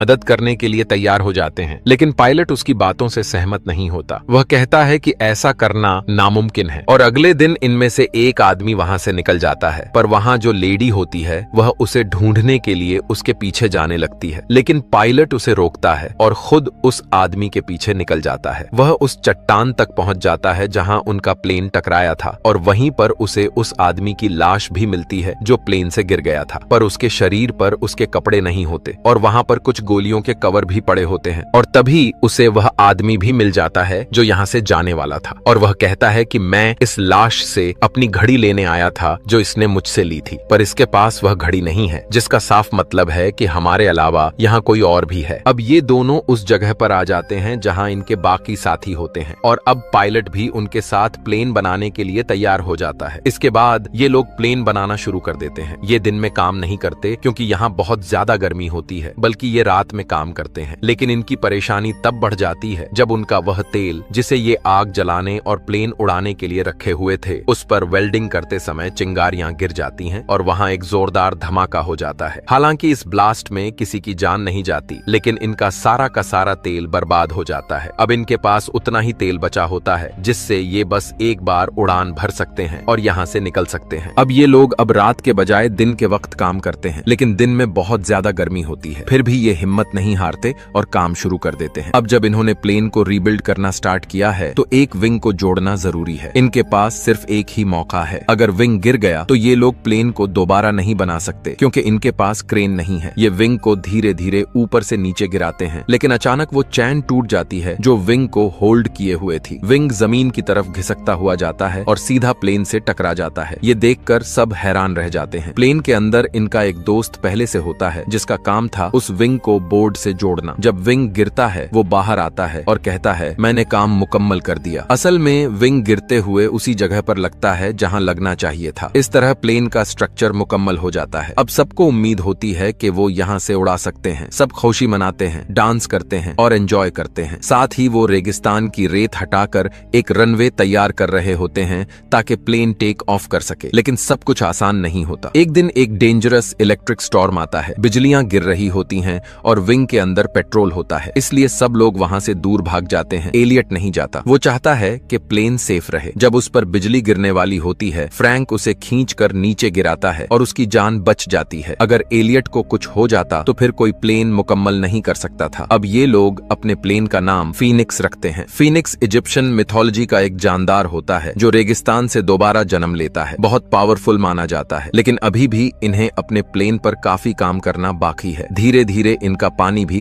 मदद करने के लिए तैयार हो जाते हैं, लेकिन पायलट उसकी बातों से सहमत नहीं होता। वह कहता है कि ऐसा करना नामुमकिन है और अगले दिन इनमें से एक आदमी वहां से निकल जाता है, पर वहां जो लेडी होती है वह उसे ढूंढने के लिए उसके पीछे जाने लगती है, लेकिन पायलट उसे रोकता है और खुद उस आदमी के पीछे निकल जाता है। वह उस चट्टान तक पहुंच जाता है जहां उनका प्लेन टकराया था और वहीं पर उसे उस आदमी की लाश भी मिलती है जो प्लेन से गिर गया था, पर उसके शरीर पर उसके कपड़े नहीं होते और वहां पर कुछ गोलियों के कवर भी पड़े होते हैं। और तभी उसे वह आदमी भी मिल जाता है जो यहाँ से जाने वाला था और वह कहता है कि मैं इस लाश से अपनी घड़ी लेने आया था जो इसने मुझसे ली थी, पर इसके पास वह घड़ी नहीं है, जिसका साफ मतलब है कि हमारे अलावा यहाँ कोई और भी है। अब ये दोनों उस जगह पर आ जाते हैं जहाँ इनके बाकी साथी होते हैं और अब पायलट भी उनके साथ प्लेन बनाने के लिए तैयार हो जाता है। इसके बाद ये लोग प्लेन बनाना शुरू कर देते हैं। ये दिन में काम नहीं करते क्योंकि यहाँ बहुत ज्यादा गर्मी होती है, बल्कि ये रात में काम करते हैं। लेकिन इनकी परेशानी तब बढ़ जाती है जब उनका वह तेल जिसे ये आग जलाने और प्लेन उड़ाने के लिए रखे हुए थे उस पर वेल्डिंग करते समय चिंगारियां गिर जाती हैं और वहां एक जोरदार धमाका हो जाता है। हालांकि इस ब्लास्ट में किसी की जान नहीं जाती, लेकिन इनका सारा का सारा तेल बर्बाद हो जाता है। अब इनके पास उतना ही तेल बचा होता है जिससे ये बस एक बार उड़ान भर सकते हैं और यहाँ से निकल सकते हैं। अब ये लोग अब रात के बजाय दिन के वक्त काम करते हैं, लेकिन दिन में बहुत ज्यादा गर्मी होती है। फिर भी ये हिम्मत नहीं हारते और काम शुरू कर देते हैं। अब जब इन्होंने प्लेन को रीबिल्ड करना स्टार्ट किया है तो एक विंग को जोड़ना जरूरी है। इनके पास सिर्फ एक ही मौका है। अगर विंग गिर गया तो ये लोग प्लेन को दोबारा नहीं बना सकते क्योंकि इनके पास क्रेन नहीं है। ये विंग को धीरे धीरे ऊपर से नीचे गिराते हैं, लेकिन अचानक वो चैन टूट जाती है जो विंग को होल्ड किए हुए थी। विंग जमीन की तरफ घिसकता हुआ जाता है और सीधा प्लेन से टकरा जाता है। ये देखकर सब हैरान रह जाते हैं। प्लेन के अंदर इनका एक दोस्त पहले से होता है जिसका काम था उस विंग को बोर्ड से जोड़ना। जब विंग गिरता है वो बाहर आता है और कहता है मैंने काम मुकम्मल कर दिया। असल में विंग गिरते हुए उसी जगह पर लगता है जहां लगना चाहिए था। इस तरह प्लेन का स्ट्रक्चर मुकम्मल हो जाता है। अब सबको उम्मीद होती है कि वो यहाँ से उड़ा सकते हैं। सब खुशी मनाते हैं, डांस करते हैं और एंजॉय करते हैं। साथ ही वो रेगिस्तान की रेत हटाकर एक रनवे तैयार कर रहे होते हैं ताकि प्लेन टेक ऑफ कर सके। लेकिन सब कुछ आसान नहीं होता। एक दिन एक डेंजरस इलेक्ट्रिक स्टॉर्म आता है। बिजलियां गिर रही होती हैं और विंग के अंदर पेट्रोल होता है, इसलिए सब लोग वहां से दूर भाग जाते हैं। एलियट नहीं जाता। वो चाहता है कि प्लेन सेफ रहे। जब उस पर बिजली गिरने वाली होती है, फ्रैंक उसे खींचकर नीचे गिराता है और उसकी जान बच जाती है। अगर एलियट को कुछ हो जाता तो फिर कोई प्लेन मुकम्मल नहीं कर सकता था। अब ये लोग अपने प्लेन का नाम फीनिक्स रखते हैं। फीनिक्स इजिप्शियन मिथोलॉजी का एक जानदार होता है जो रेगिस्तान से दोबारा जन्म लेता है। बहुत पावरफुल माना जाता है, लेकिन अभी भी इन्हें अपने प्लेन पर काफी काम करना बाकी है। धीरे धीरे इनका पानी भी